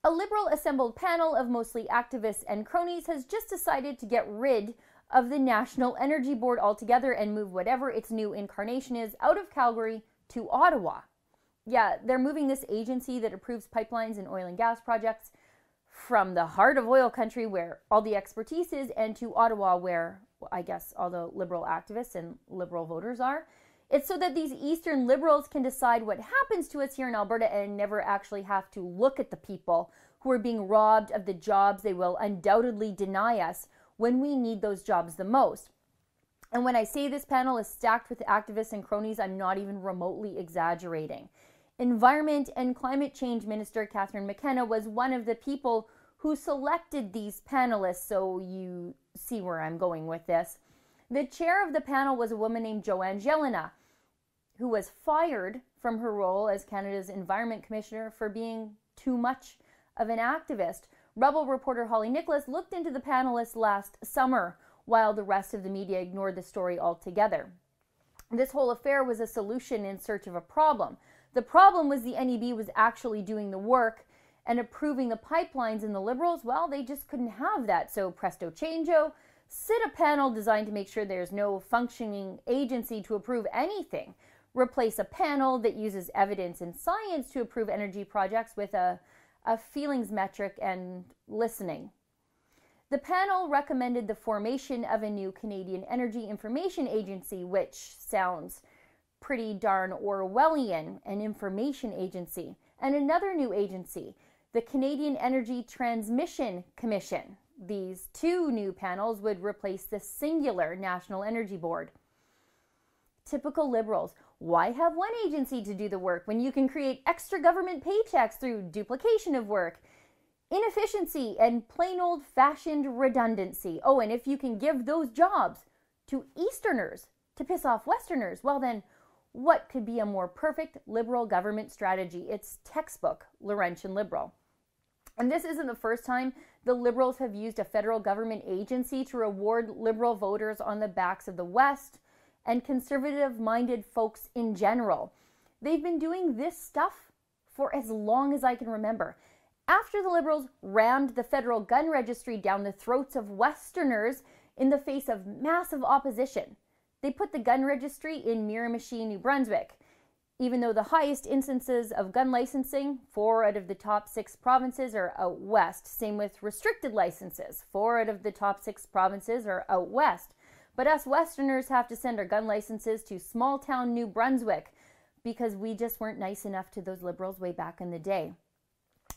A Liberal assembled panel of mostly activists and cronies has just decided to get rid of the National Energy Board altogether and move whatever its new incarnation is out of Calgary to Ottawa. Yeah, they're moving this agency that approves pipelines and oil and gas projects from the heart of oil country where all the expertise is and to Ottawa where, I guess, all the Liberal activists and Liberal voters are. It's so that these Eastern Liberals can decide what happens to us here in Alberta and never actually have to look at the people who are being robbed of the jobs they will undoubtedly deny us when we need those jobs the most. And when I say this panel is stacked with activists and cronies, I'm not even remotely exaggerating. Environment and Climate Change Minister Catherine McKenna was one of the people who selected these panelists, so you see where I'm going with this. The chair of the panel was a woman named Joanne Jelena, who was fired from her role as Canada's Environment Commissioner for being too much of an activist. Rebel reporter Holly Nicholas looked into the panelists last summer while the rest of the media ignored the story altogether. This whole affair was a solution in search of a problem. The problem was the NEB was actually doing the work and approving the pipelines, and the Liberals, well, they just couldn't have that. So presto changeo, sit a panel designed to make sure there's no functioning agency to approve anything. Replace a panel that uses evidence and science to approve energy projects with a feelings metric and listening. The panel recommended the formation of a new Canadian Energy Information Agency, which sounds pretty darn Orwellian, an information agency, and another new agency, the Canadian Energy Transmission Commission. These two new panels would replace the singular National Energy Board. Typical Liberals. Why have one agency to do the work when you can create extra government paychecks through duplication of work, inefficiency, and plain old-fashioned redundancy? Oh, and if you can give those jobs to Easterners to piss off Westerners, well then, what could be a more perfect Liberal government strategy? It's textbook Laurentian Liberal. And this isn't the first time the Liberals have used a federal government agency to reward Liberal voters on the backs of the West and conservative-minded folks in general. They've been doing this stuff for as long as I can remember. After the Liberals rammed the federal gun registry down the throats of Westerners in the face of massive opposition, they put the gun registry in Miramichi, New Brunswick. Even though the highest instances of gun licensing, 4 out of the top 6 provinces are out west. Same with restricted licenses. 4 out of the top 6 provinces are out west. But us Westerners have to send our gun licenses to small town New Brunswick because we just weren't nice enough to those Liberals way back in the day.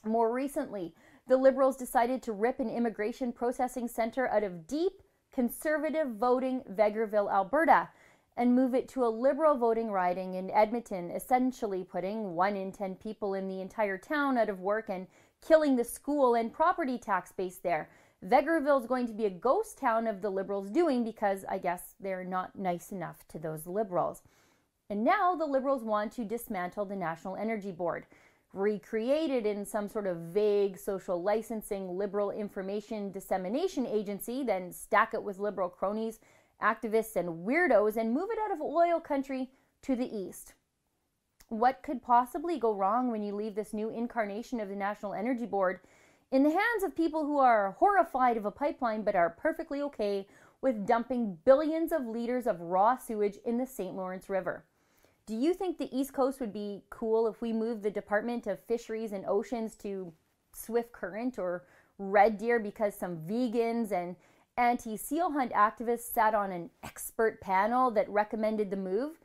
More recently, the Liberals decided to rip an immigration processing center out of deep conservative voting Vegreville, Alberta, and move it to a Liberal voting riding in Edmonton, essentially putting 1 in 10 people in the entire town out of work and killing the school and property tax base there. Vegreville is going to be a ghost town of the Liberals' doing because I guess they're not nice enough to those Liberals. And now the Liberals want to dismantle the National Energy Board, recreate it in some sort of vague social licensing Liberal information dissemination agency, then stack it with Liberal cronies, activists, and weirdos, and move it out of oil country to the east. What could possibly go wrong when you leave this new incarnation of the National Energy Board in the hands of people who are horrified of a pipeline but are perfectly okay with dumping billions of liters of raw sewage in the St. Lawrence River? Do you think the East Coast would be cool if we moved the Department of Fisheries and Oceans to Swift Current or Red Deer because some vegans and anti-seal hunt activists sat on an expert panel that recommended the move?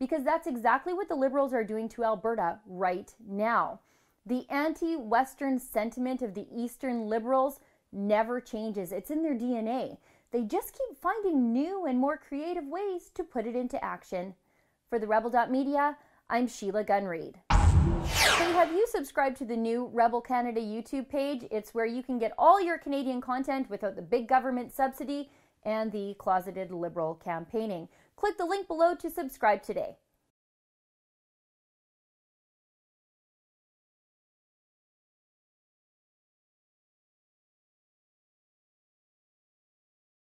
Because that's exactly what the Liberals are doing to Alberta right now. The anti-Western sentiment of the Eastern Liberals never changes. It's in their DNA. They just keep finding new and more creative ways to put it into action. For the Rebel.media, I'm Sheila Gunn-Reid. Hey, have you subscribed to the new Rebel Canada YouTube page? It's where you can get all your Canadian content without the big government subsidy and the closeted Liberal campaigning. Click the link below to subscribe today.